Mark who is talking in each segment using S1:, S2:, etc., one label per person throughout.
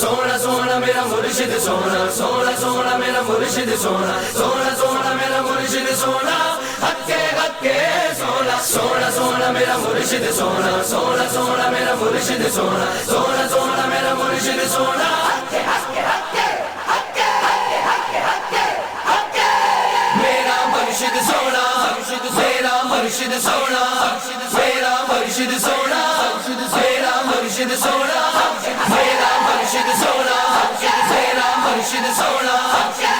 S1: سونا سونا میرا مرشد سونا، سونا سونا میرا مرشد سونا، سونا سونا میرا مرشد سونا، ہکے ہکے سونا، سونا سونا میرا مرشد سونا، سونا سونا میرا مرشد سونا، سونا سونا میرا مرشد سونا، ہکے ہکے ہکے ہکے ہکے ہکے ہکے میرا مرشد سونا، میرا مرشد سونا، میرا مرشد سونا، میرا مرشد سونا، میرا مرشد سونا، میرا مرشد سونا،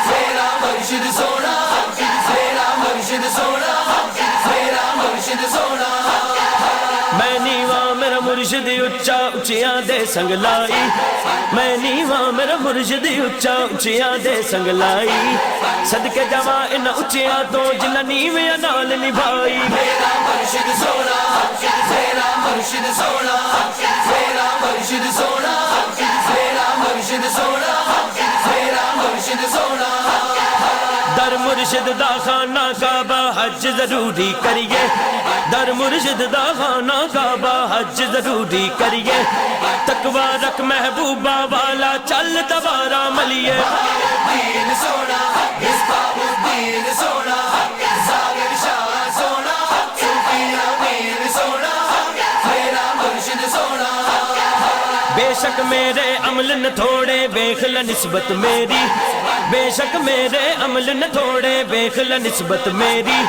S1: میرا مرشد سونا، میرا مرشد سونا، میرا مرشد سونا،
S2: میں نیواں میرا مرشد اچا اچیاں دے سنگ لائی، میں نیواں میرا مرشد اچا اچیاں دے سنگ لائی، صدقے جاواں ان اچیاں تو جنہ نیویاں نال نبھائی،
S1: میرا مرشد سونا، میرا مرشد سونا، میرا مرشد سونا، میرا مرشد سونا، میرا مرشد سونا،
S2: در مرشد دا خانہ کعبہ حج ضروری کریے، در مرشد دا خانہ کعبہ حج ضروری کریے، تقوی رکھ محبوبہ والا چل دوبارہ ملیے،
S1: دین سونا، مصباح الدین سونا، ظاہر شاہ سونا، صوفی امین سونا، میرا مرشد سونا،
S2: بے شک میرے عمل نہ تھوڑے ویکھ لے نسبت میری، بے شک میرے عمل نہ تھوڑے ویکھ لے نسبت میری،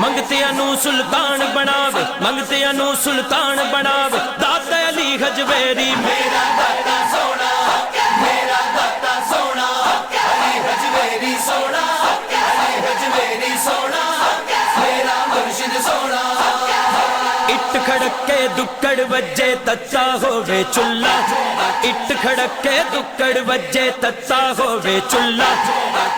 S2: منگتیاں نو سلطان بناوے، منگتیاں نو سلطان بناوے، داتا علی حجویری،
S1: میرا داتا سونا، میرا داتا سونا، علی حجویری سونا، علی حجویری سونا، میرا مرشد سونا،
S2: اٹ کھڑک کے دکڑ وجے تتا ہووے چلا، اٹ کھڑک کے دکڑ وجے تتا ہووے چلا،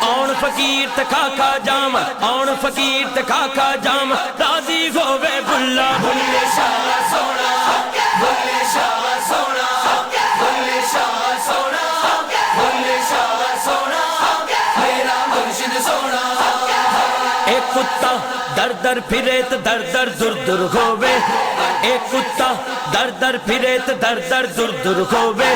S2: آن فقیر تے کھا جام، آن فقیر تے کھا جام، راضی ہووے بلا،
S1: بلے شاہ سونا، بلے شاہ سونا، بلے شاہ سونا، بلے شاہ سونا، میرا مرشد سونا،
S2: ایک کتا در در پھرے تے در در در در ہووے، ایک کتا در در پھرے تے در در در در ہووے،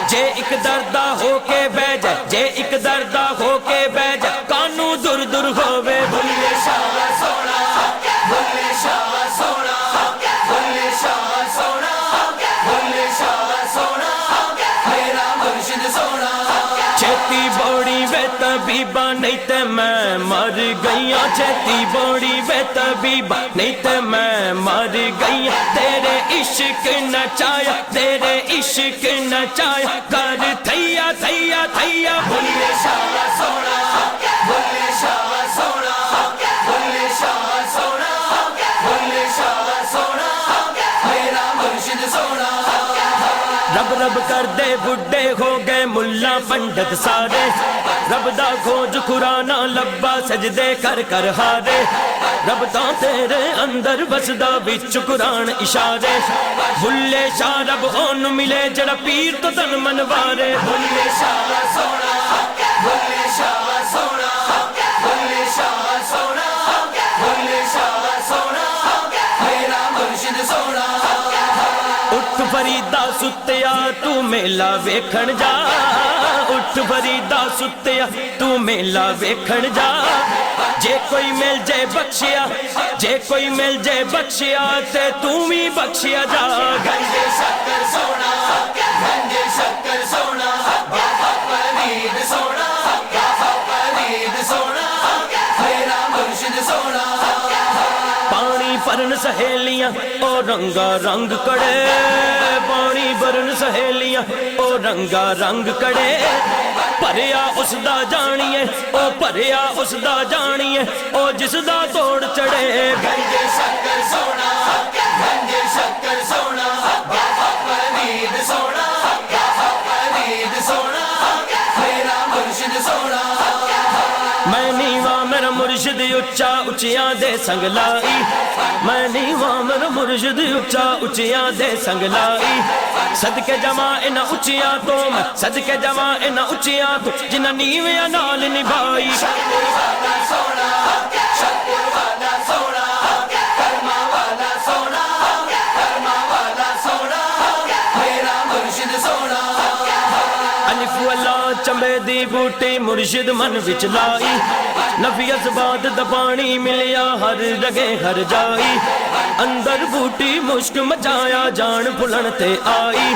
S2: جے ایک دردہ ہو کے بہ جائے، جے ایک دردہ ہو کے بہ جائے، کانو در در ہووے،
S1: بلے شاہ سونا، بلے شاہ سونا، بلے شاہ سونا، بلے شاہ سونا، میرا مرشد سونا،
S2: چھتی بوڑی وے طبیبہ نہیں تے میں مر گئیاں، چھتی بوڑی وے طبیبہ نہیں تے میں مر گئیاں، تیرے عشق نچایا، تیرے عشق نچایا، کر تھیا تھیا تھیا،
S1: بلے شاہ سونا، بلے شاہ سونا، بلے شاہ سونا، بلے شاہ سونا، میرا مرشد سونا،
S2: رب رب کر دے بڈھے ہو گئے ملا پنڈت سارے، رب دا کھوج قرآن لبا سجدے کر کر ہارے، رب تا تیرے اندر بسدا بچ قرآن اشارے، بھلے شاہ رب اون ملے جڑا پیر تو تن منوارے،
S1: بلے شاہ سونا، بلے شاہ سونا، بلے شاہ سونا، بلے شاہ سونا، میرا مرشد سونا،
S2: اٹھ فریدا ستیا تو میلا ویکھن جا، اٹھ فریدا ستیا تو میلا ویکھن جا، جے کوئی مل جائے بخشیا، جے کوئی مل جائے بخشیا تے تو بھی بخشیا جا،
S1: گنجے شکر سونا، گنجے شکر سونا، بابا فرید سونا، بابا فرید سونا، میرا مرشد سونا،
S2: پانی پرن سہیلیاں او رنگا رنگ کڑے، پانی پرن سہیلیاں او رنگا رنگ کڑے، پریا اس دا جانیے، او پریا اس دا جانیے، او جس دا توڑ چڑھے،
S1: گنجے شکر سونا، گنجے شکر سونا، بابا فرید سونا، بابا فرید سونا، میرا مرشد سونا،
S2: میں نیواں میرا مرشد اچا اچیاں دے سنگ لائی، میں نیواں میرا مرشد اچا اچیاں دے سنگ لائی، صدقے جمع ان اچیاں تو میں، صدقے جمع ان اچیاں تو جنہ نیویاں نال نبھائی،
S1: شکر والا سونا، شکر والا سونا، کرما والا سونا، کرما والا سونا، میرا مرشد سونا،
S2: ਅੰਬੇ ਦੀ ਬੂਟੀ ਮੁਰਸ਼ਿਦ ਮਨ ਵਿੱਚ ਲਾਈ ਨਫੀ ਅਜ਼ਬਾਦ ਦਾ ਪਾਣੀ ਮਿਲਿਆ ਹਰ ਜਗੇ ਹਰ ਜਾਈ ਅੰਦਰ ਬੂਟੀ ਮੁਸ਼ਕ ਮਚਾਇਆ ਜਾਨ ਭੁਲਣ ਤੇ ਆਈ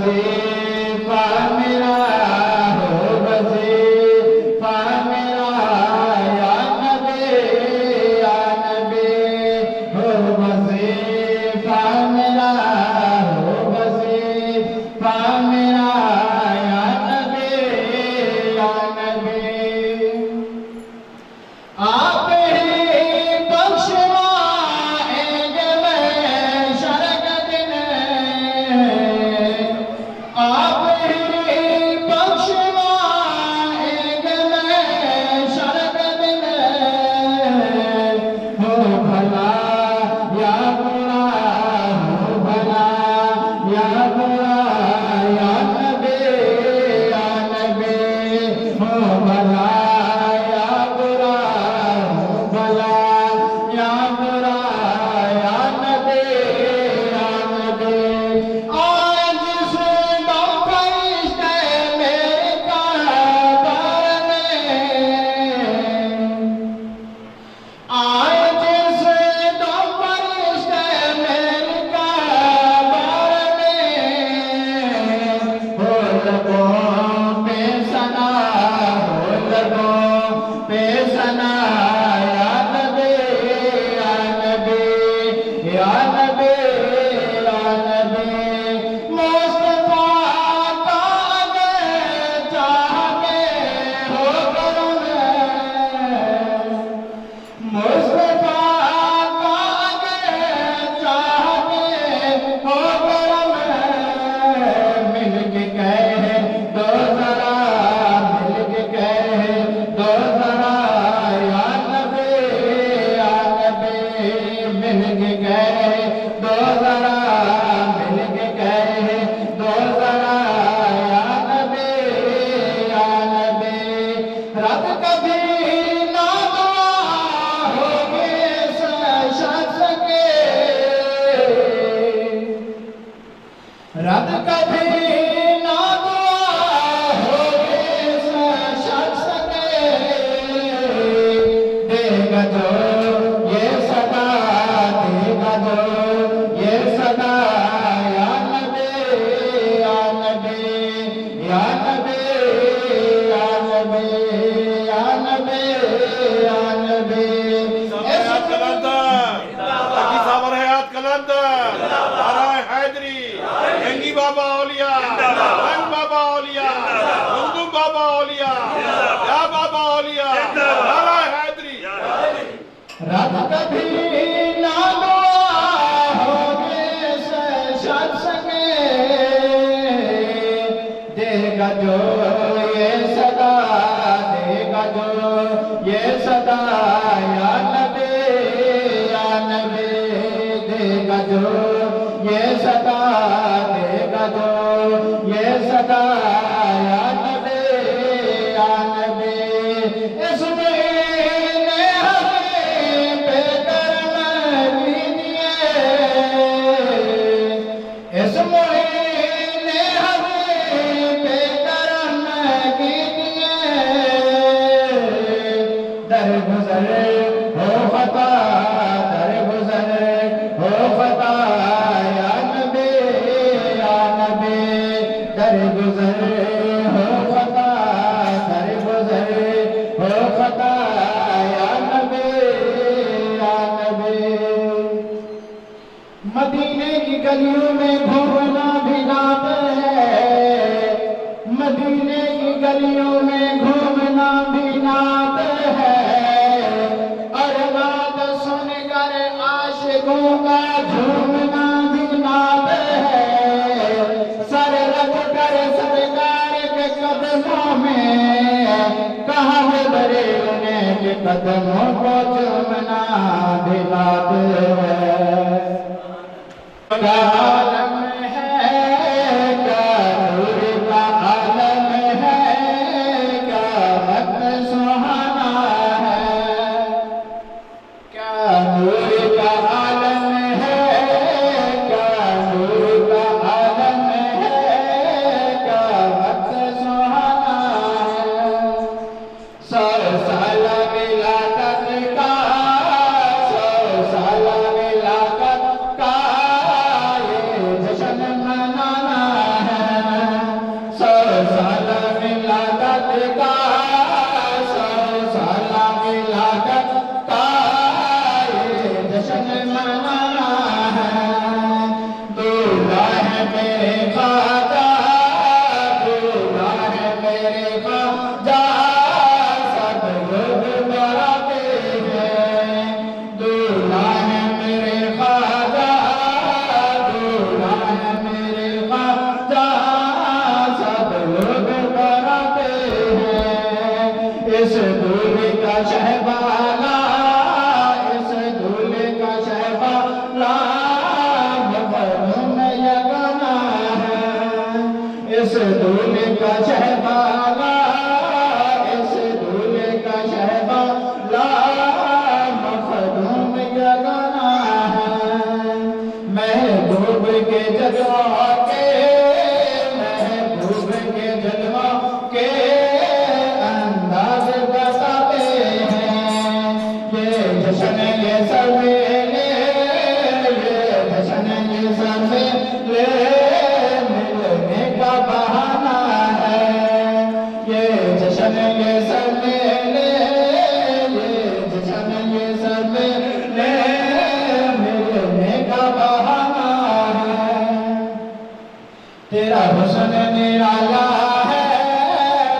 S3: وظیفہ میرا ہو وظیفہ میرا یا نبی ہو وظیفہ میرا ہو وظیفہ میرا یا نبی آپ ہی بخشوائیں گے محشر کے دن آپ ہی بخشوائیں گے محشر کے دن ہو بھلا یا برا ہو بھلا یا برا یا نبی ہو بھلا رب کبھی نہ دعا ہوگی اس شخص کے دے گا جو یہ صدا دے گا جو یہ صدا یا نبی یا نبی یا نبی یا نبی یا نبی یا نبی
S4: جنگی بابا اولیاء رنگ بابا اولیاء مندوم بابا اولیاء یا بابا اولیاء نعرہ حیدری
S3: رب کبھی نہ دعا ہوگی اس شخص کے دے گا جو یہ صدا دے گا جو یہ صدا یا نبی دے گا جو یہ صدا دے گا جو یہ صدا یا نبی اس مہینے ہمیں پہ کرم کیجئے اس مہینے ہمیں پہ کرم کیجئے در گزر ہو خطا در گزر ہو خطا در گزر ہو خطا در گزر ہو خطا یا نبی مدینے کی گلیوں میں گھومنا بھی نعت ہے مدینے کی گلیوں میں گھومنا بھی نعت ہے اور نعت سن کر عاشقوں کا جھومنا بھی نعت ہے سر رکھ کر سرکار کے قدموں میں کہاں ہے بریلنے کے قدموں کو چومنا بھی نعت ہے کیا عالم ہے کیا نور کا عالم ہے کیا وقت سہانا ہے کیا نور کا عالم ہے کیا نور کا عالم ہے کیا وقت سہانا ہے 100 سال ملاقات کا 100 سال ملاقات کا یہ اس دولے کا شہبالا اس دولے کا شہبالا مخدوم کا گانا ہے محبوب کے جلوہ کے محبوب کے جلوہ کے انداز بتاتے ہیں یہ جشن یہ سویلے یہ جشن یہ سویلے ملنے کا بہانہ ہے یہ جشن یہ سویلے یہ جشن یہ سویلے ملنے کا بہانہ ہے تیرا حسن نرالا ہے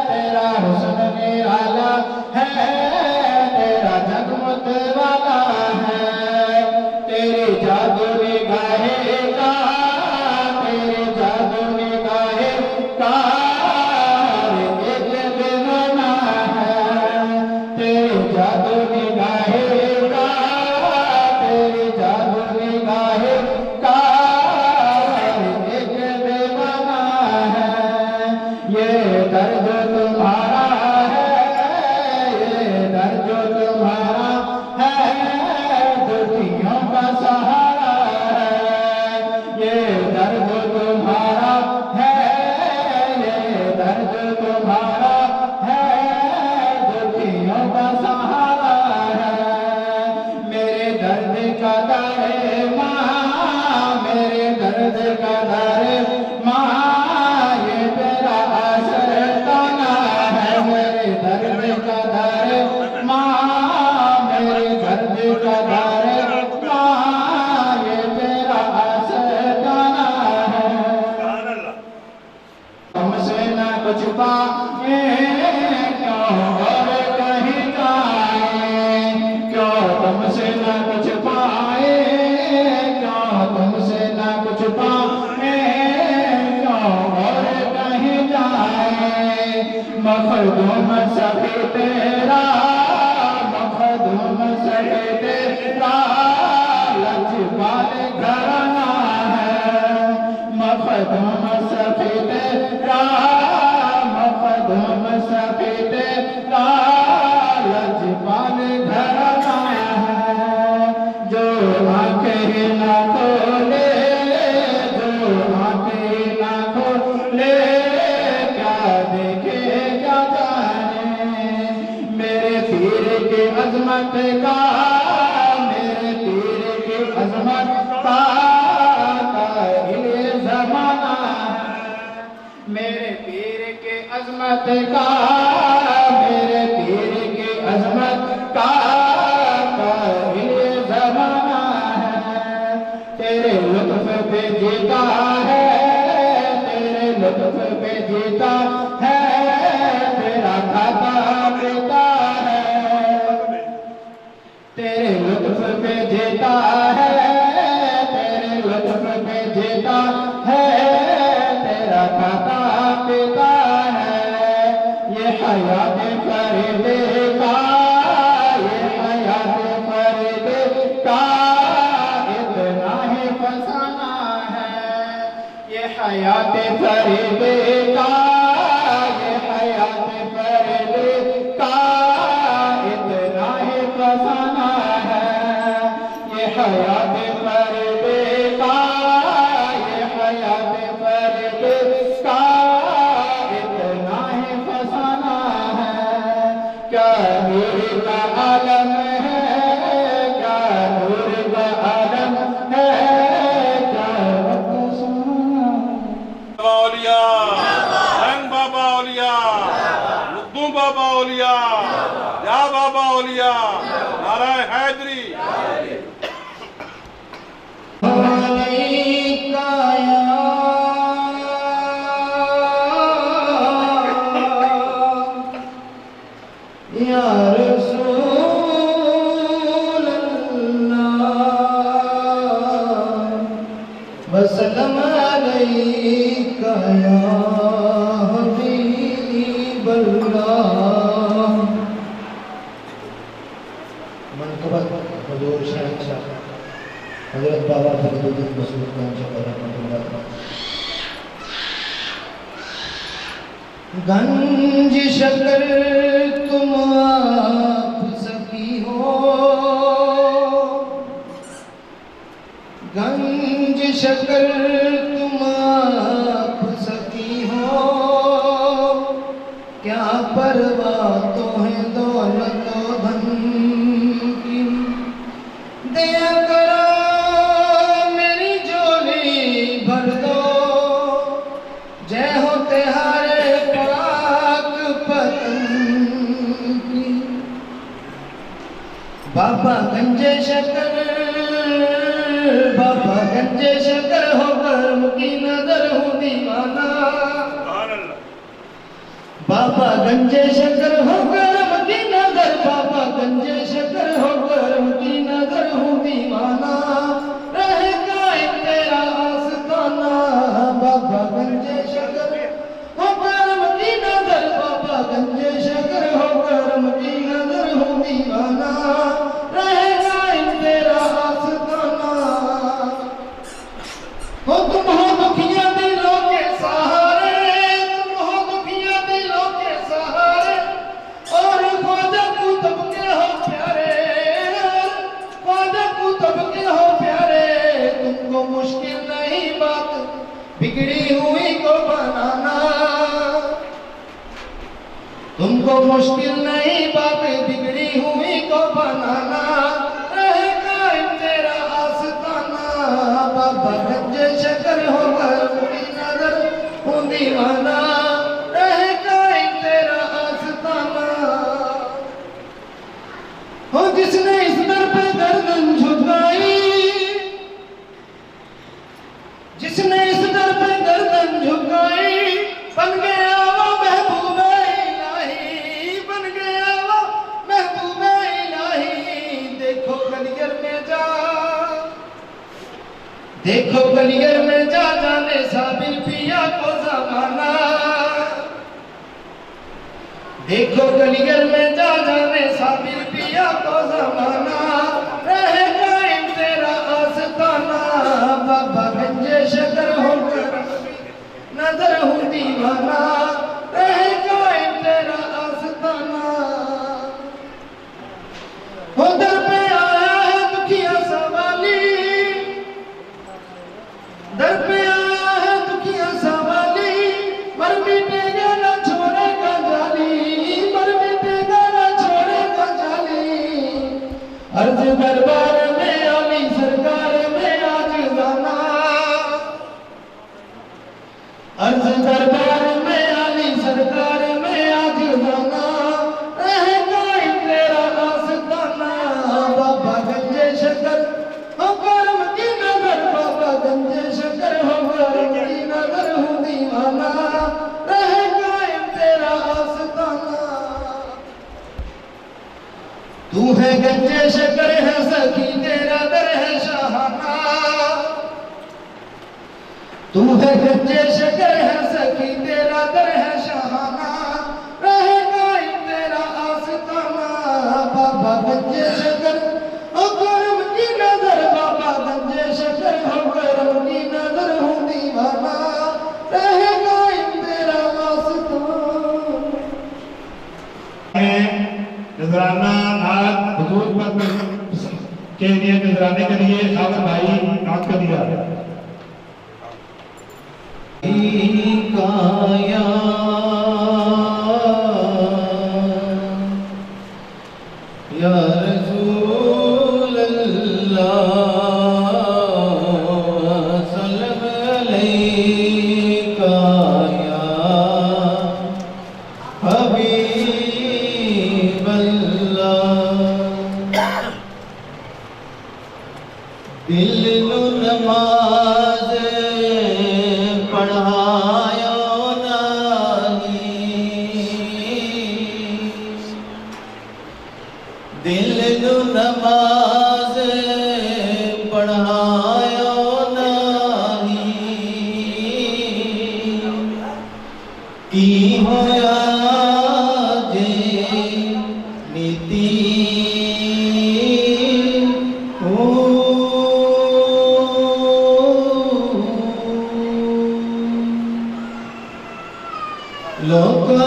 S3: تیرا حسن نرالا ہے تیرا جگمت والا ہے تیری جادو نگاہ کا تیری جادو نگاہ کا ایک دیوانہ ہے تیری جادو نگاہ کا تیری جادو نگاہ کا ایک دیوانہ ہے یہ درد تمہارا ہے یہ درد تمہارا ہے دکھیوں کا سہارا ہے یہ درد تمہارا ہے یہ درد تمہارا ہے دکھیوں کا سہارا ہے میرے درد کا دار ماں میرے درد کا دار ماں یہ تیرا آشرتانہ ہے میرے درد کا دار ماں میرے درد کا دار ماں یہ تیرا آشرتانہ ہے ہم سے نہ کچھ پائیں کیوں اور کہیں جائیں کیوں تم سے نہ کچھ پائیں کیوں تم سے نہ کچھ پائیں کیوں اور کہیں جائیں مخدوم سبھی تیرا مخدوم سبھی تیرا لجپال گھرانا ہے مخدوم سبھی تیرا مخدوم سبھی تیرا لجپال گھرانا ہے جو آنکھیں نہ کھولے جو آنکھیں نہ کھولے کیا دیکھے کیا جانے میرے پیر کی عظمت کا میرے پیر کی عظمت کا قائل زمانہ ہے میرے پیر کی عظمت کا میرے پیر کی عظمت کا قائل زمانہ ہے تیرے لطف پہ جیتا ہے تیرے لطف پہ جیتا ہے تیرا کھاتا پیتا ہے تیرے لطف پہ جیتا ہے تیرے لطف پہ جیتا ہے تیرا کھاتا پیتا ہے یہ حیات فرید کا یہ حیات فرید کا اتنا ہی فسانہ ہے یہ حیات فرید کا یہ حیات فرید کا اتنا ہی فسانہ ہے یہ حیات فرید کا یہ حیات فرید کا اتنا ہی فسانہ ہے کیا نور کا عالم ہے کیا نور کا عالم ہے کیا وقت سونا
S4: بابا اولیاء رنگ بابا اولیاء مخدوم بابا اولیاء یا بابا اولیاء نعرہ حیدری
S3: یا رسول اللہ وسلم علیک یا حبیب اللہ منقبت حضور شہنشاہ حضرت بابا فرید الدین مسعود خان صاحب رحمۃ اللہ گنج شکر تم آپ سکی ہو، گنج شکر تم آپ سکی ہو، کیا پرواہ تو ہے دولت و دھن کی، دیا کرو میری جھولی بھر دو، جے ہو تہارے پاک پتن کی۔ بابا گنجے شکر، بابا گنجے شکر ہو کرم کی نظر ہوں دیوانہ، بابا گنجے شکر ہو کرم کی نظر، بابا گنجے شکر ہو کرم کی نظر ہوں دیوانہ، رہے قائم تیرا آستانہ، بابا گنجے شکر ہو کرم کی نظر، بابا گنجے شکر ہو کرم کی نظر ہوں دیوانہ، رہے قائم تیرا آستانہ، ہو تم ہو دکھیاں دلوں کے سہارے، تم ہو دکھیاں دلوں کے سہارے، اور خواجہ قطب کے ہو پیارے، خواجہ قطب کے ہو پیارے، تم کو مشکل نہیں بات بگڑی ہوئی کو بنانا، تم کو مشکل نہیں بات بگڑی ہوئی کو بنانا، رہے قائم تیرا آستانہ، بابا گنجے شکر ہو کرم کی نظر ہوں دیوانہ، رہے قائم تیرا آستانہ، ہو جس نے اس در پہ گردن جھکائی، جس نے اس در پہ گردن جھکائی، بن گیا وہ محبوب الہی، بن گیا وہ محبوب الہی، دیکھو گلیگر میں جا، دیکھو گلیگر میں جا، جانے صابر پیا کو زمانہ، دیکھو گلیگر میں جا، جانے صابر پیا کو زمانہ، رہے قائم تیرا آستانہ، بابا گنجے شکر ہو کرم کی نظر ہوں دیوانہ، رہے قائم تیرا آستانہ، ہو در پہ آیا ہے دکھیا سوالی، در پہ آیا ہے دکھیا سوالی، مر مٹے گا نہ چھوڑے گا جالی، مر مٹے گا نہ چھوڑے گا جالی، عرض دربار میں علی سرکار میں آج جانا، عرض دربار میں علی سرکار میں آج جانا، رہے قائم تیرا آستانہ، بابا گنجے شکر ہو کرم کی نظر، بابا گنجے شکر ہو کرم کی نظر ہوں دیوانہ، رہے قائم تیرا آستانہ، تو ہے گنجے شکر ہے سخی تیرا در ہے شاہانہ، تو ہے گنجے شکر ہے سخی تیرا در ہے شاہانہ، رہے قائم تیرا آستانہ، بابا گنجے شکر ہو کرم کی نظر، بابا گنجے شکر ہو کرم کی نظر ہوں دیوانہ، رہے قائم تیرا آستانہ۔
S5: نذرانہ نعت حضور پر کے لیے نذرانے کے لیے خاور بھائی نعت کر دیا
S3: کایا یا رسول اللہ سلام علیکہ یا حبیب اللہ، دل نو نماز پڑھایا دل نو نماز پڑھایا کی ہویا جے نیتی ਲੋਕਾਂ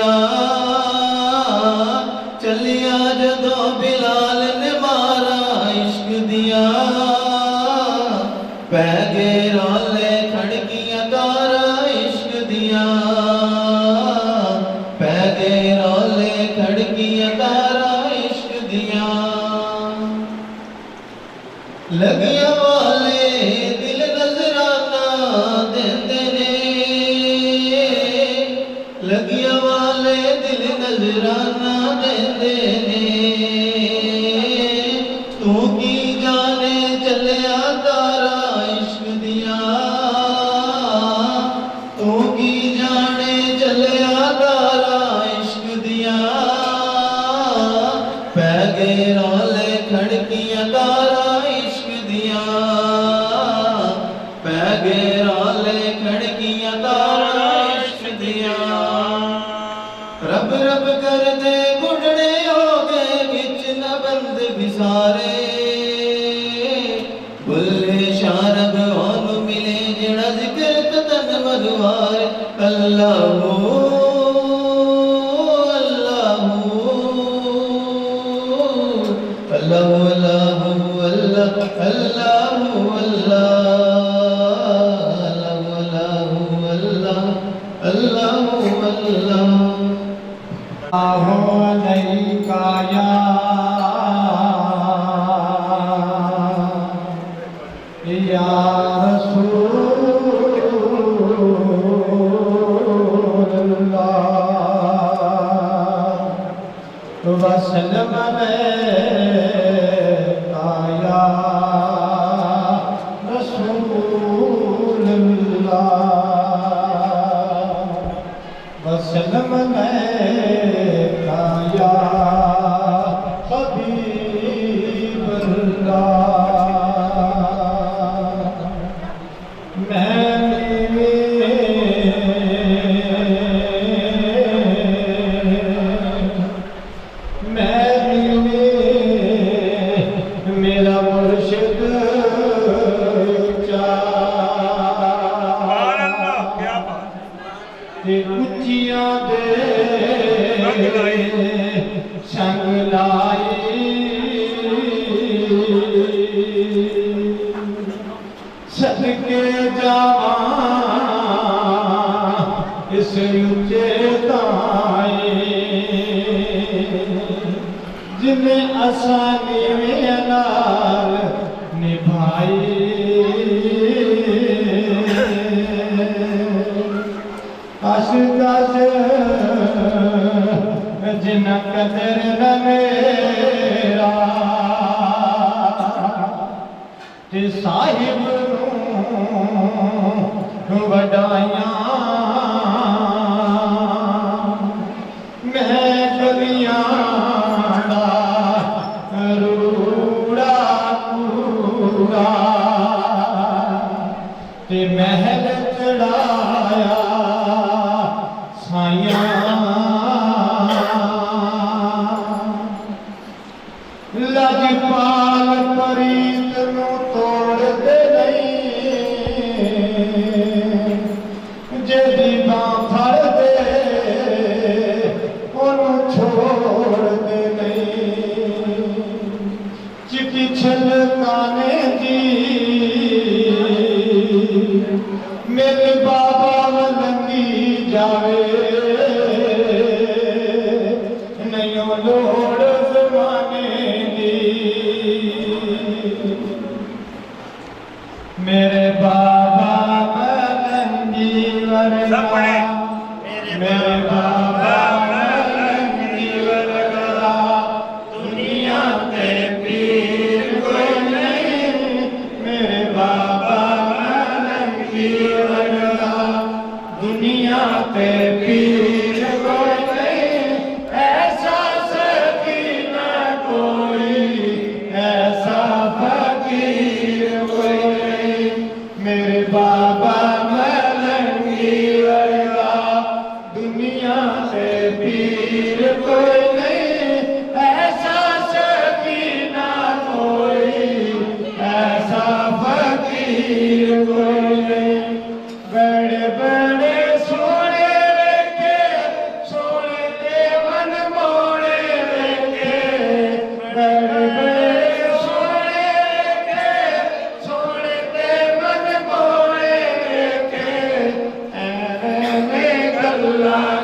S6: دیا چلیا جدوں بلال نے مارا عشق دیا پہ گئے رولے کھڑکیاں تارا عشق دیا پہ گئے رولے کھڑکیاں تارا عشق دیا لگیاں والے دل نظرانہ دیندے نے لگیاں والے دل نظرانہ دیندے نے تو کی جانے چلیا تارا عشق دیا تو کی جانے چلیا تارا عشق دیا پہ گئے رولے کھڑکیاں تارا عشق دیا پہ گئے رولے کھڑکیاں تارا عشق دیا رب رب کر دے بڑھڑے ہو گئے بچ نہ بند بسارے بلے شارب ہون ملے جڑا ذکر تتن مدوار اللہ اللہ اللہ اللہ اللہ اللہ اللہ
S3: علیکا یا رسول اللہ وسلم علیکا یا رسول اللہ وسلم علیکا یا حبیب اللہ میرا مرشد اچیاں دے سنگ لائی صدقے جاواں اس اچے تائیں جنہیں آسانی میں نال نبھائی عاشق جنہ قدر نہ میرا تے صاحب نوں وڈائیاں میں گلیاں دا روڑا پورا تے محل چڑھایا لجپال پریت نو توڑ دے نہیں جیڑی باں پھڑ دے انہوں چھوڑ دے نہیں چٹی چھلکانے دی میرے بابا ولنگی جاوے نہیں لوڑ زمانے دی میرے بابا ولنگی ورگا میرے بابا ولنگی ورگا دنیا تے پیر کوئی نہیں میرے بابا ولنگی ورگا دنیا تے پیر کوئی نہیں ایسا سکینہ کوئی ایسا فقیر کوئی نہیں میرے بابا ملنگی ورگا دنیا سے پیر کوئی نہیں ایسا سکینہ کوئی ایسا فقیر کوئی نہیں بڑے بڑے سونے کے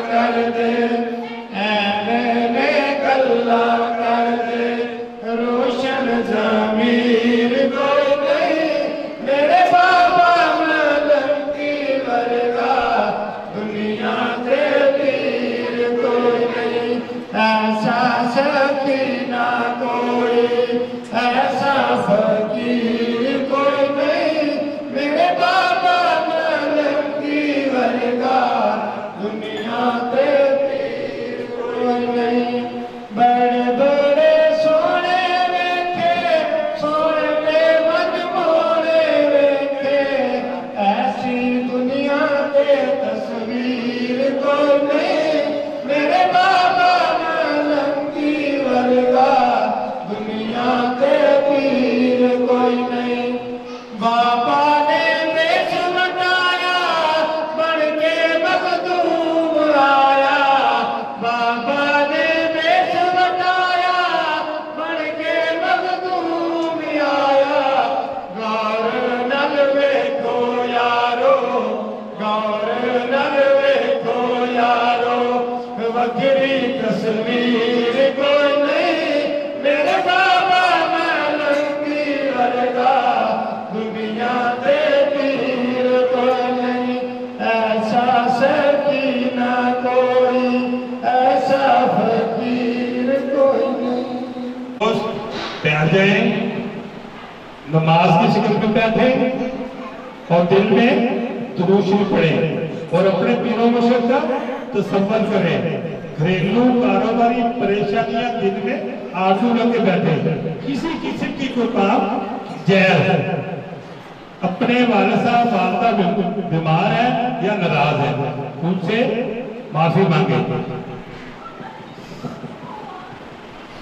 S3: کر دے اے میرے کلا کر دے روشن ضمیر کوئی نہیں میرے بابا ملک کی ورگا دنیا تے پیر کوئی نہیں ایسا سکینہ کوئی ایسا فقیر کوئی نہیں میرے بابا ملک کی ورگا دنیا تے پیر کوئی نہیں بڑے بڑے سونے ویکھے سونے مجموعے ویکھے ایسی دنیا تے تصویر کوئی نہیں میرے بابا ملک کی ورگا دنیا تے پیر کوئی نہیں بابا نے بیچ مٹایا بن کے مخدوم آیا بابا نے بیچ مٹایا بن کے مخدوم آیا غور نل ویکھو یارو غور نل ویکھو یارو وکری تصویر کوئی نہیں میرے بابا ملک کی ورگا دنیا تے پیر کوئی نہیں ایسا سکینہ کوئی ایسا فقیر کوئی نہیں
S5: بیٹھ جائیں نماز کی شکل میں بیٹھیں اور دل میں درود شریف پڑھیں اور اپنے پیروں مرشد کا تصور کریں گھریلو کاروباری پریشانیاں دل میں آرزو رکھ کے بیٹھے کسی قسم کی کوئی کام جائز ہے اپنے والد صاحب والدہ بیمار ہے یا ناراض ہے ان سے معافی مانگے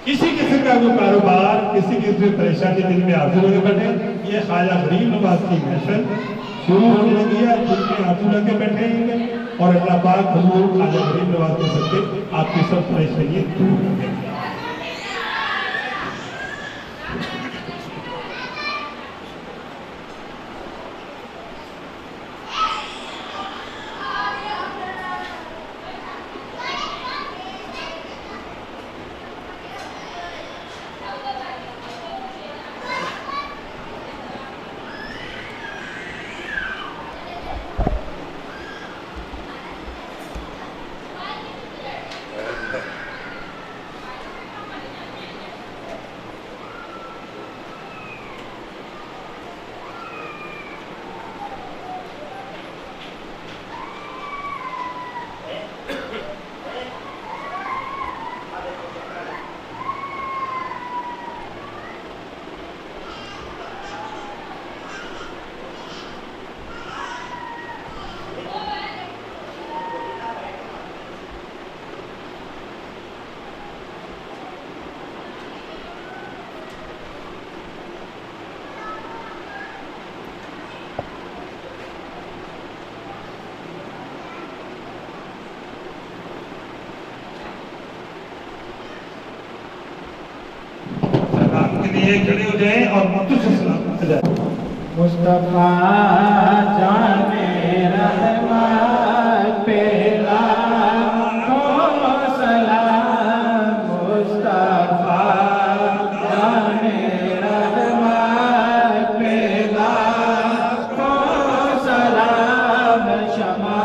S5: کسی قسم کا کوئی کاروبار کسی قسم کی پریشانی دل میں آرزو رکھ کے بیٹھے یہ خواجہ غریب نواز کی محفل شروع ہونے لگی ہے دل میں آرزو رکھ کے بیٹھے ہیں اور اللہ پاک حضور خواجہ غریب نواز کے صدقے آپ کی سب پریشانیاں دور کر دیں کھڑے ہو جائیں اور مختصر سلام ادا
S3: مصطفیٰ جانے رحمت پہ لاکھوں سلام مصطفیٰ جانے رحمت پہ لاکھوں سلام شمع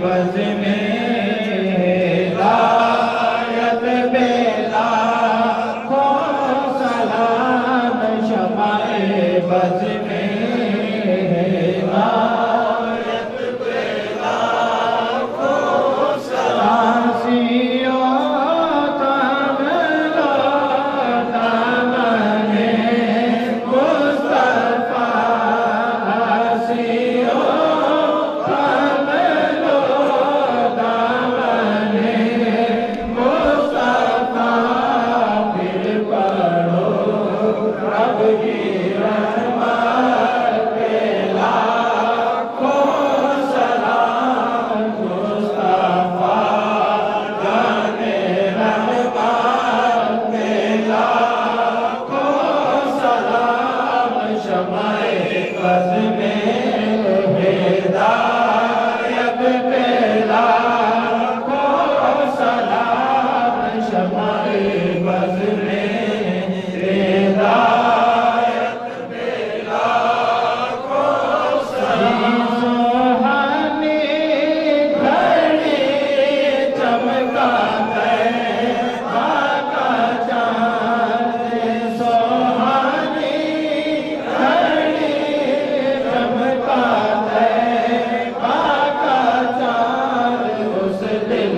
S3: بز میں ہدایت پہ بز میں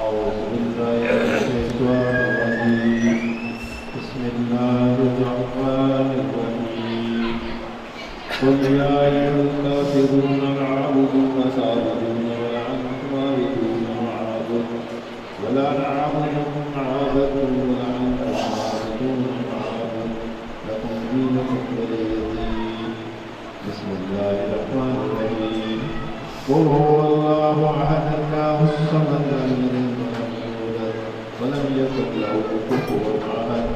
S7: أعوذ بالله من الشيطان الرجيم بسم الله الرحمن الرحيم قل يا أيها الكافرون لا أعبد ما تعبدون ولا أنتم عابدون ما أعبد ولا أنا عابد ما عبدتم ولا أنتم عابدون ما أعبد لكم دينكم ولي دين بسم الله الرحمن الرحيم قل هو الله أحد الله الصمد لم يلد ولم يولد ولم يكن له كفوا أحد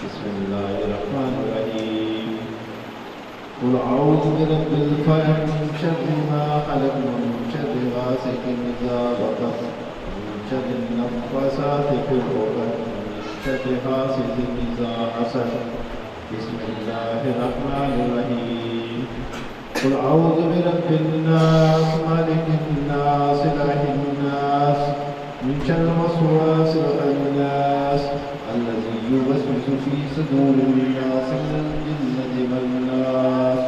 S7: بسم الله الرحمن الرحيم قل أعوذ برب الفلق من شر ما خلق ومن شر غاسق إذا وقب ومن شر النفاثات في العقد ومن شر حاسد إذا حسد بسم الله الرحمن الرحيم قل أعوذ برب الناس مالك الناس إله الناس من شر الوسواس الخناس الذي يوسوس في صدور الناس من الجنة والناس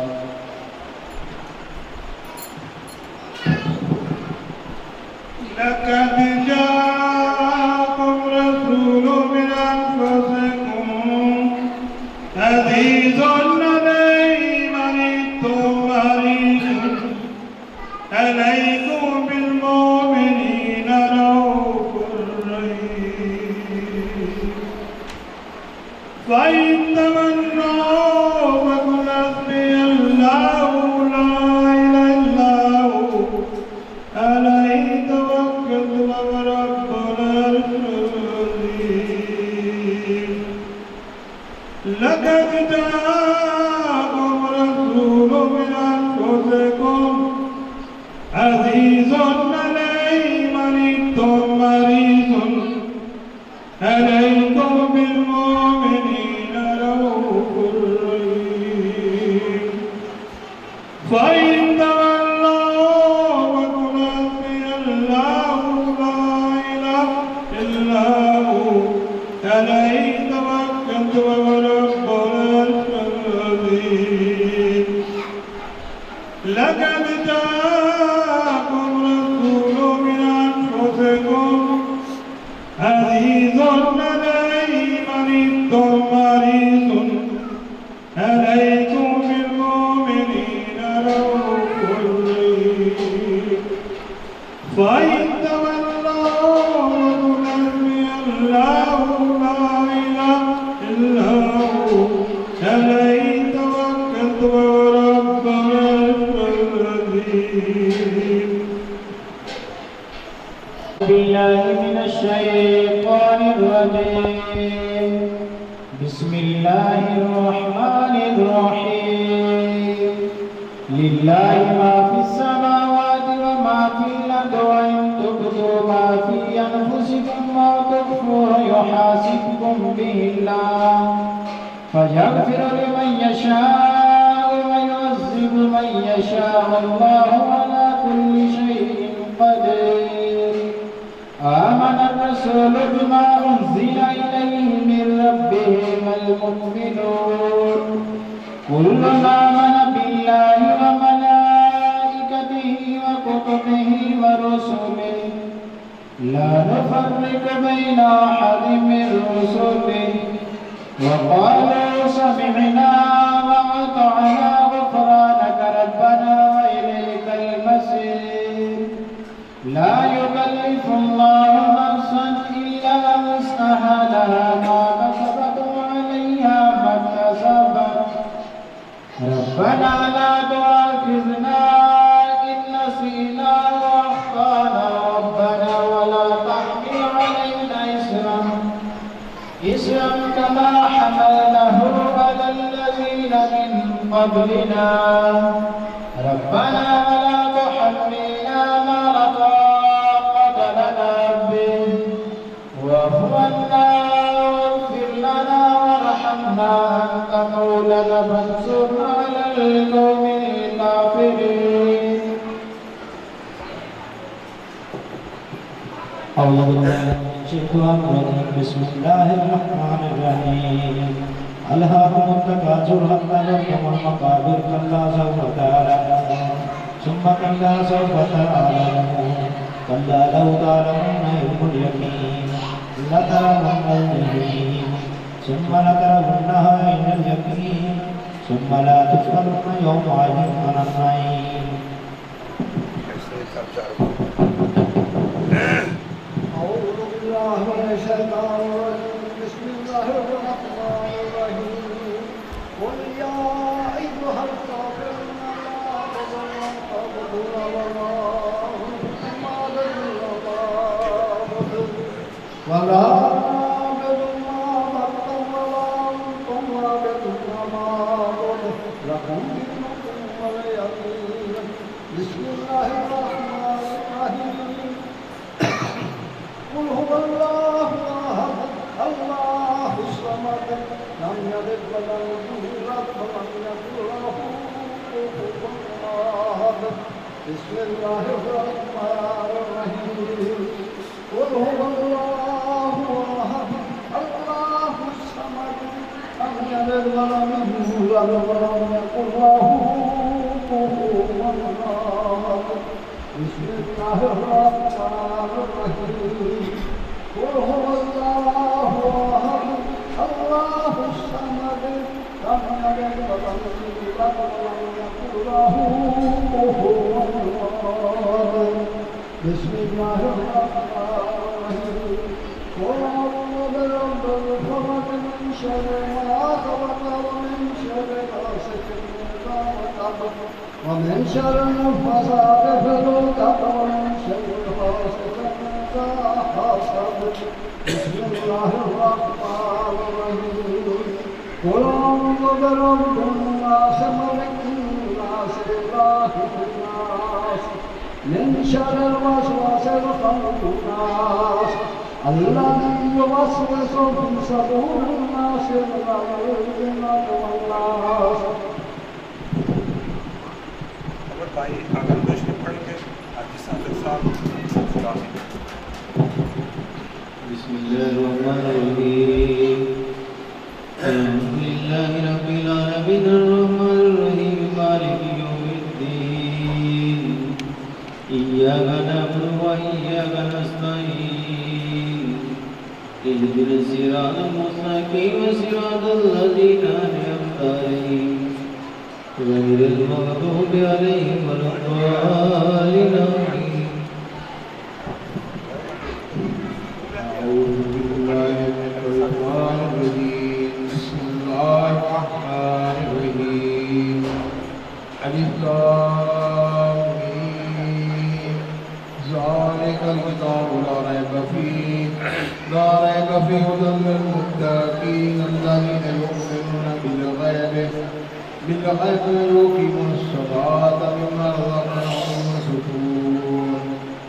S4: لقد جاءكم رسول من أنفسكم عزيز عليه ما عنتم حريص عليكم بالمؤمنين رؤوف رحيم فإن تولوا فقل حسبي الله لا إله إلا هو عليه توكلت وهو رب العرش العظيم لقد جاءكم رسول من أنفسكم عزيز عليه ما عنتم حريص عليكم بالمؤمنين رؤوف رحيم فإن تولوا فقل حسبي الله لا إله إلا هو عليه توكلت وهو رب العرش العظيم لقد جاءكم رسول من أنفسكم عزيز عليه ما عنتم حريص عليكم بالمؤمنين رؤوف رحيم فإن تولوا فقل حسبي الله لا إله إلا هو عليه توكلت وهو رب العرش العظيم
S3: بالله من الشيطان الرجيم بسم الله الرحمن الرحيم لله ما في السماوات وما في الأرض وإن تبدوا ما في أنفسكم أو تخفوه يحاسبكم به الله فيغفر لمن يشاء ويعذب من يشاء والله على كل شيء قدير آمن الرسول بما أنزل إليه من ربه والمؤمنون كل آمن بالله وملائكته وكتبه ورسله لا نفرق بين أحد من رسله وقالوا سمعنا وأطعنا غفرانك ربنا وإليك المصير لا يكلف الله نفسا إلا وسعها لها ما كسبت وعليها ما اكتسبت ربنا لا تؤاخذنا إن نسينا وأخطأنا ربنا ولا تحمل علينا إصرا كما حملته على الذين من قبلنا ربنا ولا تحملنا ما لا طاقة لنا به واعف عنا واغفر لنا وارحمنا أنت مولانا فانصرنا على القوم الكافرين. أعوذ بالله من الشيطان الرجيم بسم الله الرحمن الرحيم ألهاكم التكاثر حتى زرتم المقابر كلا سوف تعلمون ثم كلا سوف تعلمون كلا لو تعلمون علم اليقين لترون الجحيم ثم لترونها عين اليقين ثم لا تسألون يومئذ عن النعيم. أعوذ بالله من الشيطان الرجيم بسم الله الرحمن الرحيم قل يا أيها الكافرون لا أعبد ولا أعبد ما عبدتم ولا أنتم عابدون ما أعبد لكم دينكم ولي دين. بسم الله الرحمن الرحيم قل هو الله أحد الله الصمد لم يلد ولم يولد ولم يكن له كفوا أحد. بسم الله الرحمن الرحيم قل هو الله أحد الله الصمد لم يلد ولم يولد ولم يكن له كفوا أحد. بسم الله الرحمن الرحيم قل هو الله أحد الله الصمد لم يلد ولم يولد ولم يكن له كفوا أحد. بسم الله الرحمن الرحيم قل أعوذ برب الفلق من شر ما خلق ومن شر غاسق إذا وقب ومن شر النفاثات في العقد ومن شر حاسد إذا حسد. بسم الله الرحمن الرحيم قل أعوذ برب الناس ملك الناس إله الناس من شر الوسواس الخناس الذي يوسوس في صدور الناس من الجنة والناس.
S4: بھائی اگر مشکل پڑھ کے حدیث صاحب
S6: بسم الله الرحمن الرحيم الحمد لله رب العالمين الرحمن الرحيم مالك يوم الدين إياك نعبد وإياك نستعين اهدنا الصراط المستقيم صراط الذين أنعمت عليهم غير المغضوب عليهم ولا الضالين.
S7: أعوذ بالله من الشيطان الرجيم بسم الله الرحمن الرحيم ألف لام ميم ذلك الكتاب لا ريب فيه هدى للمتقين الذين يؤمنون بالغيب ويقيمون الصلاة مما رزقناهم ينفقون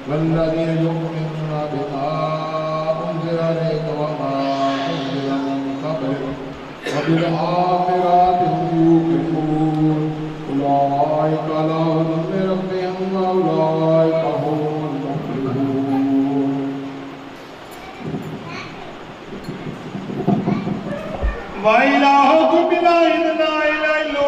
S7: والذين يؤمنون بما أنزل إليك وما أنزل من قبلك وبالآخرة هم يوقنون أولئك على هدى من ربهم وأولئك هم المفلحون.
S5: وإلهكم إله لا إله إلا هو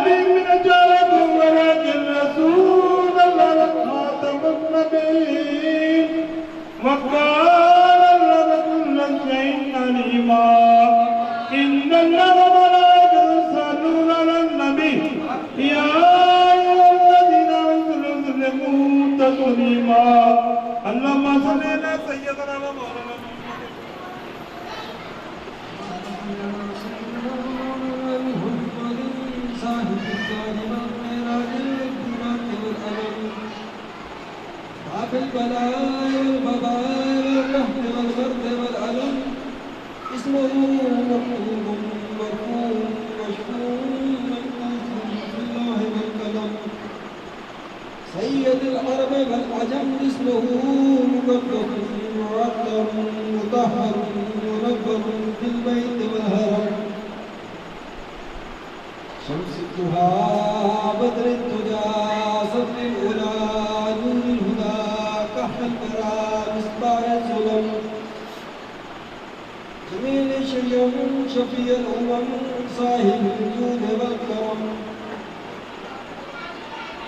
S5: حبيب من أجالكم ولكن رسول الله خاتم النبيين وقال الله كل شيء عليما إن الله وملائكته يصلون على النبي يا أيها الذين آمنوا صلوا تسليما اللهم صل على سيدنا ومولانا
S6: البلاء والبلاء والقهر والبرد والألم اسمه مكتوب مرفوع مشفوع منقوص في الله والقلم سيد العرب والعجم اسمه مقدس معطر مطهر منور في البيت والهرم شمس الضحى بدر الدجى صدر الأولى نور الهدى كحل البرى مصباح الظلم جميل شيم شفيع الأمم صاحب الجود والكرم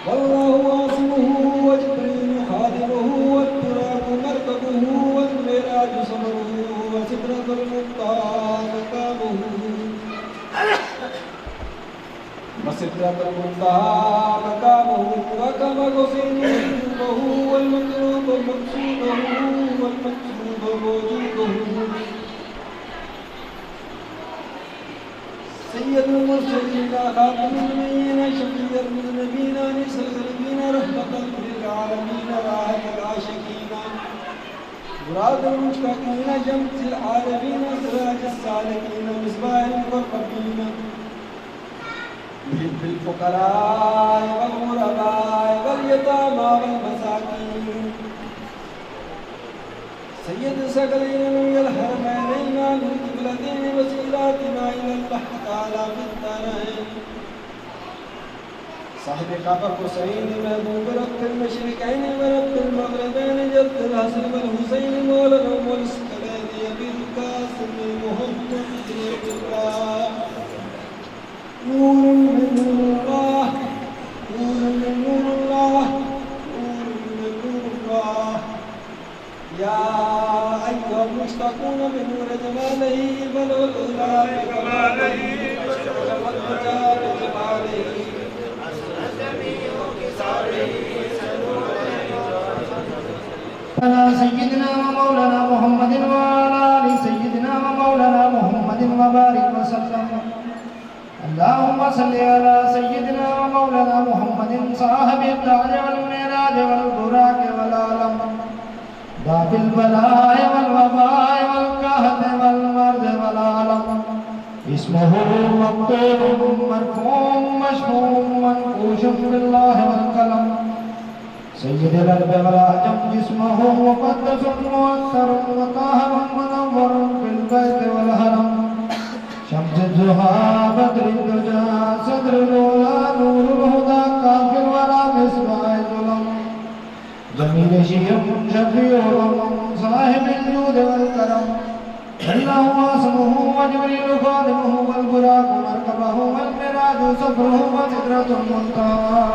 S6: والله عاصمه وجبريل خادمه والبراق مركبه والمعراج صبره وسدرة المنتهى مقامه وسدرة المنتهى مقامه وكما قصيده حبه والمطلوب مقصوده والمقصود موجوده سيد المرسلين خاتم النبيين شفيع المذنبين انس الغريبين رحمة للعالمين راحة العاشقين مراد المشتاقين شمس العالمين سراج السالكين مصباح المقربين محب الفقراء والغرباء واليتامى والمساكين سيد سقلين من الحرمين من القبلتين وسيلاتنا الى البحر تعالى في الدارين صاحب قبر حسين محبوب رب المشرقين ورب المغربين جد الحسن والحسين مولانا والسكلين ابي القاسم محمد بن عبد الله نور من نور الله نور من نور الله نور من نور الله يا أيها المشتاقون بنور جماله بلغ الأولى بكماله والرجى بجماله
S3: على سيدنا ومولانا محمد وعلى آل سيدنا ومولانا محمد وبارك وسلم اللهم صل على سيدنا ومولانا محمد صاحب التاج والمعراج والبراق والعالم باب البلاء والوباء والقهر والمرض والعالم اسمه مكتوب مرفوع مشفوع منقوش بالله والقلم سيد الأرض والعجم جسمه مقدس مؤثر وطاهر منور في البيت والهرم شمس الضحى بدر الدجى صدر الأولى نور الهدى كافي الورى مصباح الظلم جميل شيم شفيع الأمم صاحب الجود والكرم الله اسمه وجبريل خادمه والبراق مركبه والمعراج صبره وسدرة المنتهى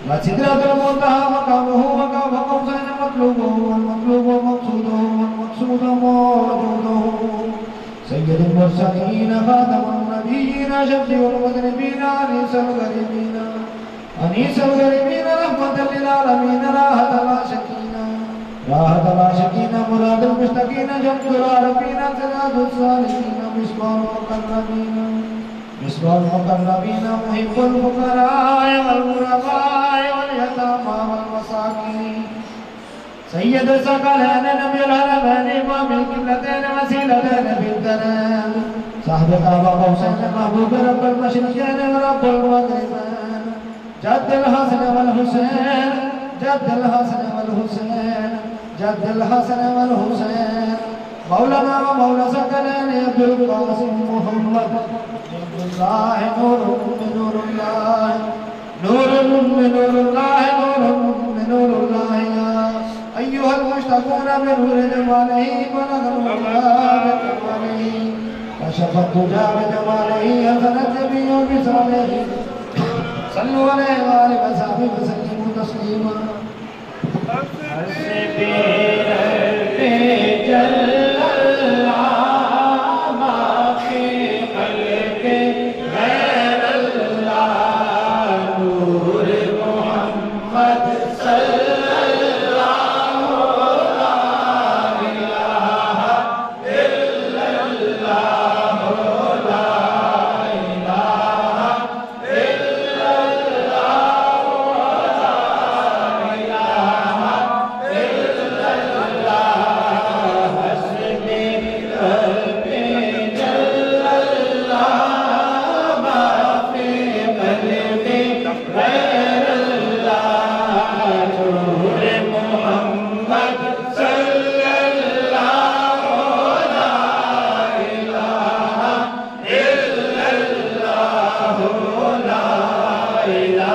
S3: وسدرة المنتهى مقامه وقاب قوسين مطلوبه والمطلوب مقصوده والمقصود موجوده سيد المرسلين خاتم النبيين شفيع المذنبين انيس الغريبين انيس الغريبين رحمة للعالمين راحة العاشقين مراد المشتاقين شمس العارفين سراج الصالحين مصباح المقربين محب الفقراء والغرباء واليتامى والمساكين سيد الثقلين نبي العربين امام القبلتين وسيلتين في الدرين صاحب قاب قوسين محبوب رب المشرقين ورب المغربين جد الحسن والحسين جد الحسن والحسين جد الحسن والحسين مولانا ومولى ثقلين عبد القاسم محمد عبد الله نور من نور الله نور من نور الله نور من نور الله يا أيها المشتاقون بنور جماله بلغ الأولى بكماله كشف الدجى بجماله حسنت جميع بصالحه صلوا عليه وآله وصحبه وسلموا تسليما حسبي ربي جل الله ما في قلبي غير الله نور محمد صلى الله لا إله إلا الله لا إله إلا الله لا إله إلا الله حسبي ربي جل الله ما في قلبي غير الله نور محمد صلى الله لا إله إلا الله لا إله إلا الله لا إله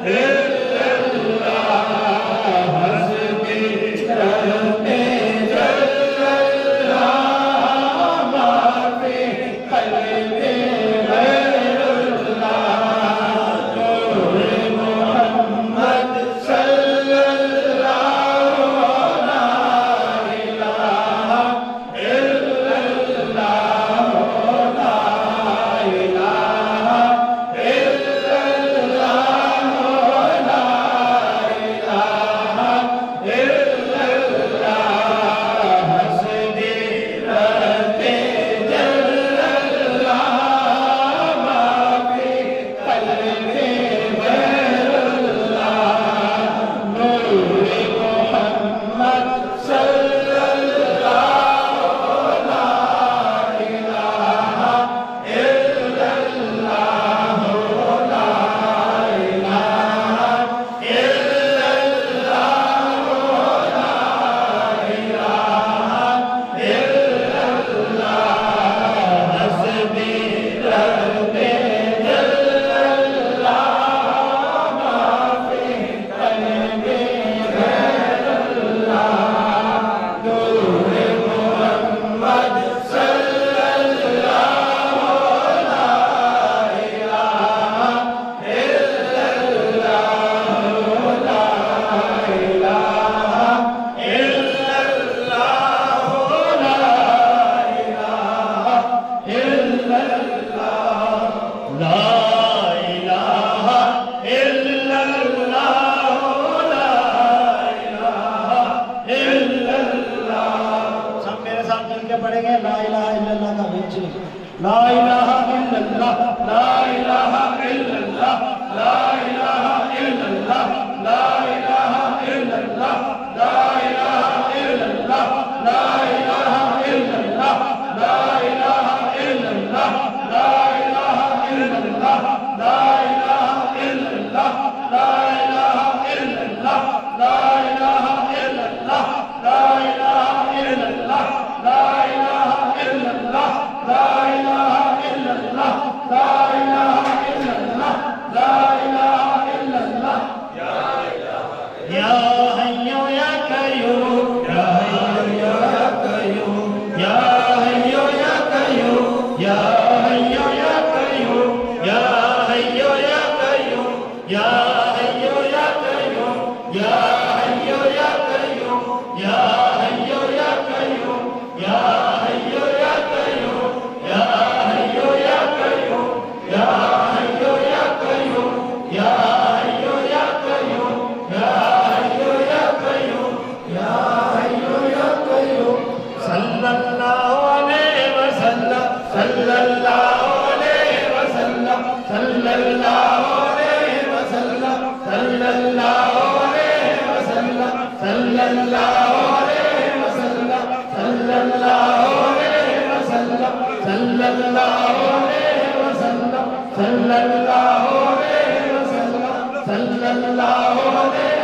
S3: إلا الله حسبي ربي جل الله ما في قلبي غير الله نور محمد صلى الله لا إله إلا الله لا إله إلا الله لا إله إلا الله حسبي ربي جل الله ما في قلبي غير الله نور محمد صلى الله لا إله إلا الله لا إله إلا الله لا إله إلا الله حسبي ربي جل الله ما في قلبي غير الله نور محمد صلى الله لا إله إلا الله لا إله إلا الله لا إله إلا الله لا إله إلا الله لا إله إلا الله سب میرے ساتھ مل کے پڑھیں گے لا الہ الا اللہ کا بیچی لا الہ الا اللہ لا الہ الا اللہ لا الہ الا اللہ لا الہ الا اللہ لا الہ الا اللہ لا الہ الا اللہ لا الہ الا اللہ لا الہ الا اللہ لا الہ الا اللہ لا الہ الا اللہ لا الہ الا اللہ لا الہ الا اللہ لا الہ الا اللہ لا الہ الا اللہ لا الہ الا اللہ لا الہ الا اللہ یا حی یا قیوم یا حی یا قیوم یا حی یا قیوم یا حی یا قیوم یا حی یا قیوم یا حی یا قیوم یا حی یا قیوم یا حی یا قیوم یا حی یا قیوم یا حی یا قیوم یا حی یا قیوم یا حی یا قیوم یا حی یا قیوم یا حی یا قیوم صلی اللہ علیہ وسلم صلی اللہ علیہ وسلم صلی اللہ علیہ وسلم صلی اللہ علیہ وسلم صلی اللہ علیہ وسلم صلی اللہ علیہ وسلم صلی اللہ علیہ وسلم صلی اللہ علیہ وسلم صلی اللہ علیہ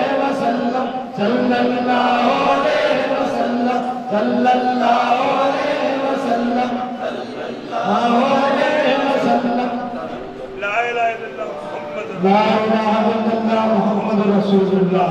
S3: وسلم صلی اللہ علیہ وسلم صلی اللہ علیہ وسلم
S5: لا الہ الا اللہ محمد
S3: لا إله إلا الله محمد رسول الله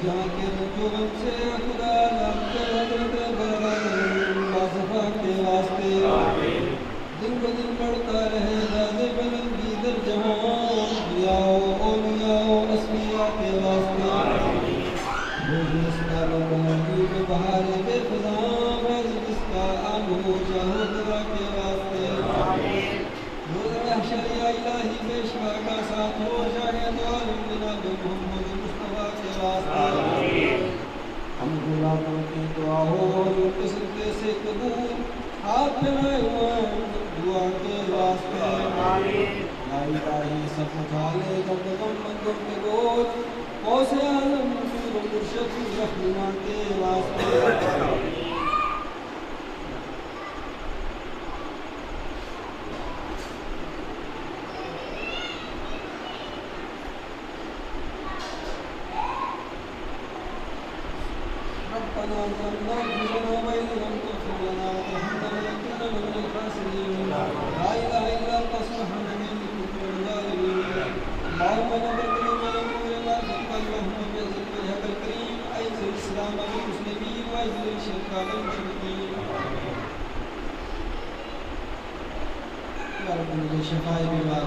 S8: جہاں کے رجوع سے خدا لگتے حضرت باصفا کے واسطے دن ب دن بڑھتا رہے راز بلندی در جہاں اولیاء اصفیاء کے واسطے بلندی میں بہار بے فضاں فیض جس کا آنگو چاہو خدا کے واسطے روز محشر یا الہی پیشوا کا ساتھ ہو شاہد عالم جناب محمد مصطفیٰ کے واسطے ہم غلاموں کی دعا ہو جو قسمتے سے قبول ہاتھ پھیلائے دعا کے واسطے لا الہی سب اٹھا لے جب غم کے بوجھ غوث اعظم پیر و مرشد رہنما کے واسطے ربنا ظلمنا انفسنا وان لم تغفر لنا وترحمنا لنكونن من الخاسرين لا اله الا انت سبحانك اني كنت من الظالمين اللهم نور قلوبنا نور معرفتك اللهم بيزد وجهك الكريم اعز الاسلام والمسلمين واذل الشرك والمشركين يا رب مجھے شفائے بیمار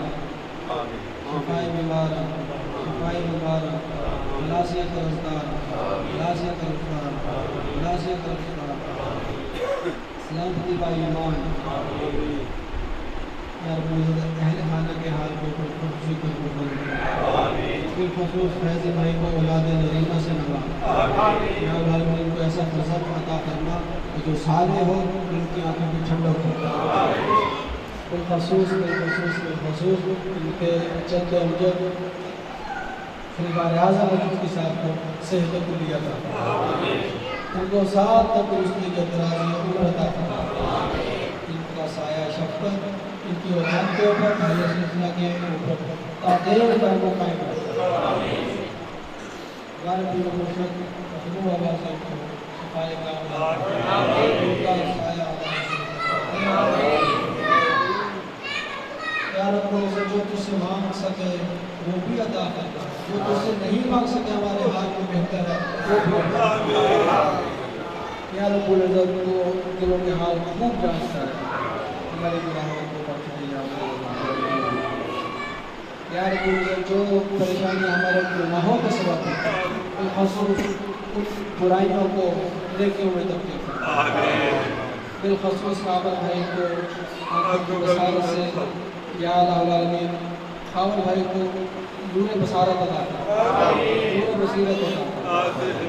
S8: شفائے بیمار شفائے بیمار علاجیت رفتار علاجیت رفتار علاجیت رفتار سلامتی با ایمان یا رب اہل خانہ کے حال کو خوشی کو قبول بالخصوص فیض بھائی کو اولاد نریمہ سے نواز یا العالمین کو ایسا فرزند عطا کرنا جو صالح ہو ان کی آنکھوں کی ٹھنڈک ہو بالخصوص ان کے جد امجد خلیفہ اعظم کے ساتھ کو صحت کو دیا تھا ان کو ساتھ تک اس کی اعتراضی عمر عطا تھا ان کا سایہ شفقت ان کی وجہت کے اوپر بھائی سلسلہ کے اوپر تعدیر پر وہ قائم رکھتا غالب و مرشد محبوب آباد صاحب کو شفائے کا ان کا سایہ یا رب سے جو تجھ سے مانگ سکے وہ بھی عطا کرتا جو تجھ سے نہیں مانگ سکے ہمارے ہاتھ میں بہتر ہے وہ بھی عطا کرتا یا رب العزت کو دلوں کے حال خوب جانتا ہے ہمارے گناہوں کو بخش دیا یا رب العزت جو پریشانی ہمارے گناہوں کے سبب ہے بالخصوص ان برائیوں کو نیکیوں میں تبدیل کرتا بالخصوص کعبہ بھائی کو آنکھوں کی بصارت سے یا اللہ العالمین خاون بھائی کو نور بصارت عطا کرتا نور بصیرت عطا کرتا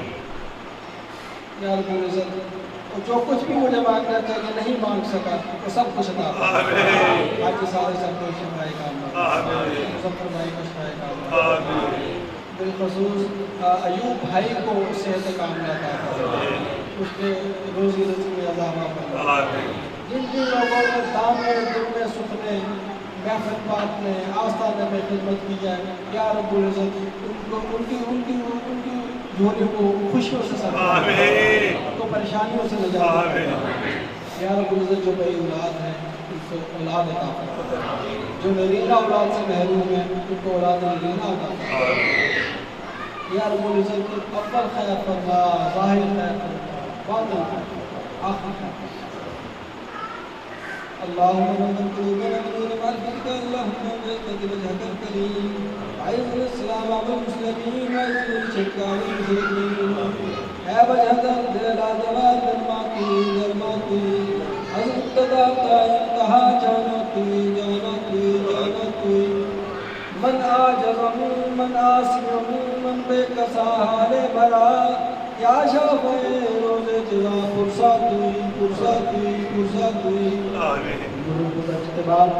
S8: یا رب العزت اور جو کچھ بھی مجھے مانگنا چاہیے نہیں مانگ سکا وہ سب کچھ عطا کرتا آج کے سارے سب کو شفائے کاملہ مظفر بھائی کو شفائے کاملہ بالخصوص ایوب بھائی کو صحت کاملہ عطا کرتا اس کے روزی رزق میں اضافہ کرتا جن جن لوگوں نے دام میں دل میں سکھنے محفل پاک نے آستانے میں خدمت کی ہے یا رب العزت ان کی جھولی کو خوشیوں سے سرکا ان کو پریشانیوں سے نجات یا رب العزت جو بھائی اولاد ہیں ان کو اولاد عطا فرما جو نرینہ اولاد سے محروم ہیں ان کو اولاد نرینہ عطا فرما یا رب العزت اول خیر فرما ظاہر خیر فرما باطن خیر آخر خیر اللهم من قلوبنا بدون معرفتك اللهم بيض وجهك الكريم اعز الاسلام والمسلمين واعز الشرك والمشركين اے وجہ دل آدمان درماتی حضرت تدا قائم کہا جانا توی من آجز من آسیم من بے کسا حال برا یا شافع روز جزا پرسا توی گروہ اجتباط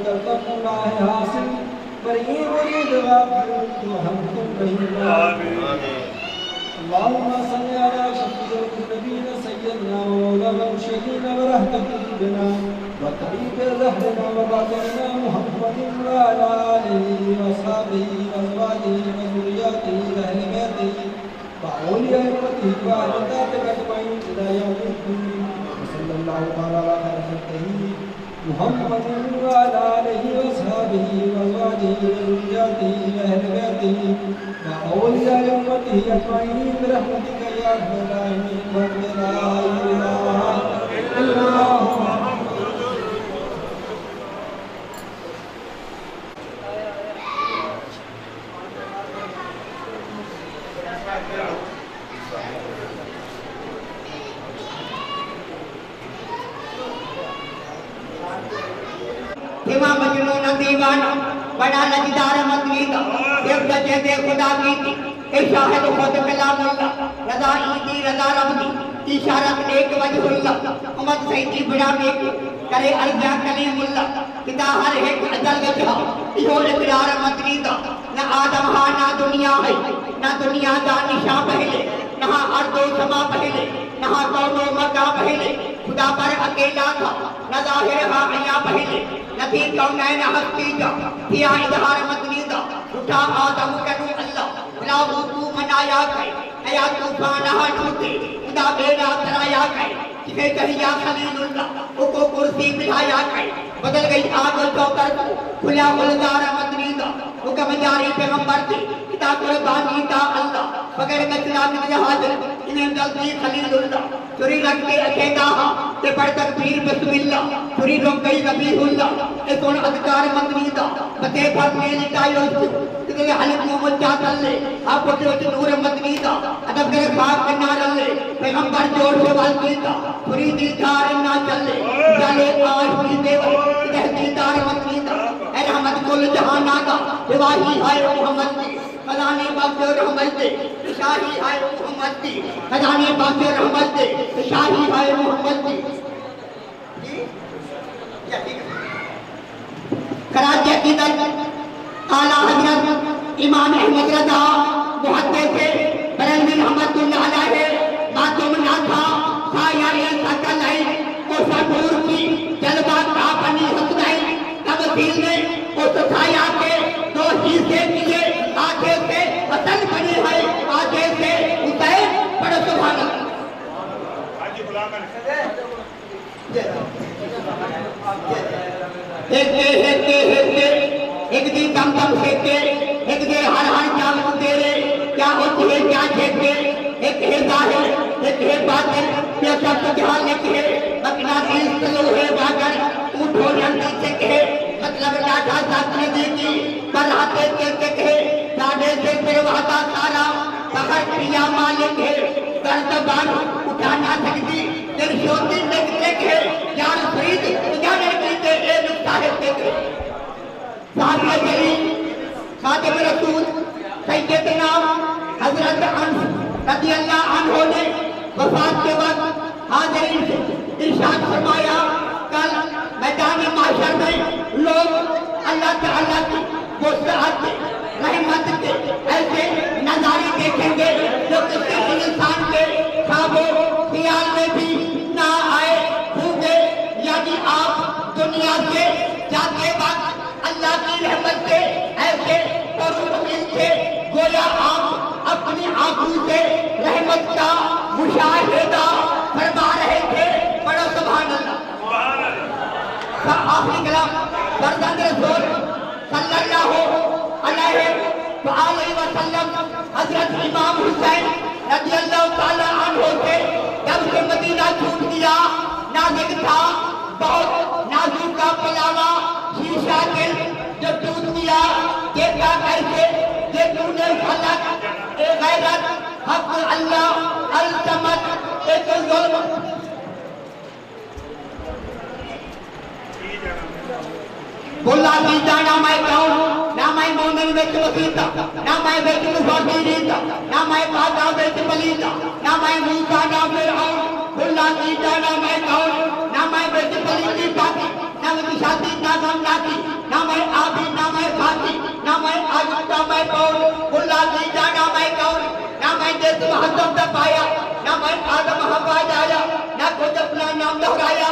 S8: کرتا راہ حاصل بری مرید غافل تو ہم تم نہیں اللہم صلی علی شفیع واهدنا بنا وطريق ظهرنا وباطننا محمد وعلى آله وأصحابه وأزواجه وذرياته وأهل بيته وأولياء أمته وأهل ذاتك أجمعين إلى يوم الدين وصلى الله تعالى على خير خلقه محمد وعلى آله وأصحابه وأزواجه وذرياته وأهل بيته وأولياء أمته أجمعين برحمتك يا أرحم الراحمين لا إله إلا الله.
S9: امام مجنون دیوانہ بڑا لجدار مطلید ایک دجے دے خدا کی تھی اے شاہد خود کلام اللہ رضا عیدی رضا رب دی اشارت ایک وجہ اللہ امت سیدی بڑا میک کرے ارجا کلیم اللہ کتا ہر ایک عدل وجہ یہ اقرار مطلید نہ آدم ہاں نہ دنیا ہے نہ دنیا دا نشاں پہلے نہ ارض و سما پہلے نہ کون و مکہ پہلے خدا پر اکیلا تھا نہ ظاہر ہاں عیا پہلے نہ تھی کونین ہستی جا تھیا اظہار مدنی دا اٹھا آدم کنو اللہ لا وضو منایا گئے ایا طوفان ہنوتے خدا بیڑا ترایا گئے جسے چہیا خلیل اللہ او کو کرسی بٹھایا گئے بدل گئی آگ و چوکر کھلیا گلزار مدنی دا حکم جاری پیغمبر تھی کتا قربانی تا اللہ بغیر کچرا من جہاز انہیں جلدی خلیل اللہ چوری رکھ کے اکیدا ہاں تے پڑھ تکبیر بسم اللہ چوری رک گئی ربیح اللہ اے کون اذکار مدنی دا بتے پر میں لٹائیو تکلے حلق محمد چاہتا لے آپ کو چوچ نور مدنی دا ادب کرے خواب کرنا رلے پیغمبر جوڑ سے والکی دا چوری دیدار نہ چلے جالے آج کی دیو تحقیدار مدنی دا اے رحمت کل جہانا دا رواہی ہے محمد دی خزانے بخش رحمت دے شاہی ہے محمد دی خزانے بخش رحمت دے شاہی ہے محمد دی کراچی کی در اعلیٰ حضرت امام احمد رضا محدث بریلوی رحمت اللہ علیہ معصوم نہ تھا سایہ سکل ہے اس نور کی جلوہ کا بنی حسنین تمثیل میں اس سایہ کے دو حصے کیے آگے سے وطن بنے ہے آگے سے حسین پڑھ سبحان اللہ ایک دی دم دم پھینکے ایک دی ہر ہر چال تیرے کیا ہوتی ہے کیا چھینکے ایک ہے ظاہر ایک ہے باطن یہ سب جہاں لکھے مکنا دل سلو ہے باگر اٹھو جلدی سے کہے مطلب ڈاٹا ساتھ ندی کی پر آتے کے کہے ساڑھے سے پھر وعدہ سارا فخر پریا مالک ہے درد بان اٹھا نہ سکتی دل شوتی لگتے کہے یار فرید جانے کیتے اے نکتا ہے دیکھے صحابہ جلیل خاتم رسول سیدنا حضرت انس رضی اللہ عنہ نے وفات کے وقت حاضرین سے ارشاد فرمایا کل میدان معاشر میں لوگ اللہ تعالیٰ کی وسعت رحمت کے ایسے نظارے دیکھیں گے جو کسی انسان کے خواب و خیال میں بھی نہ آئے ہوں گے یعنی آپ دنیا سے جاتے وقت اللہ کی رحمت سے ایسے پرمطمئن تھے گویا آپ اپنی آنکھوں سے رحمت کا مشاہدہ فرما رہے تھے پڑھو سبحان اللہ آخری کلام فرزند رسول صلی اللہ علیہ وسلم حضرت امام حسین رضی اللہ تعالیٰ عنہ سے جب سے مدینہ چھوٹ دیا نازک تھا بہت نازک کا پلاوا شیشہ دل جو ٹوٹ دیا دیکھا کیسے یہ تو نے خلق اے غیرت حق اللہ التمت ایک ظلم بولا بھی جانا میں کون نہ میں مومن وچ وسیتا نہ میں وچ مفاتی ریتا نہ میں پاکا وچ پلیتا نہ میں موسیٰ نہ فرعون بولا بھی جانا میں کون نہ میں وچ پلیتی پاکی نہ میں شادی نہ غم ناکی نہ میں آبی نہ میں خاکی نہ میں آجب نہ میں پون بولا بھی جانا میں کون نہ میں جسم حضم دبایا نہ میں آدم حوا جایا نہ کچھ اپنا نام دہرایا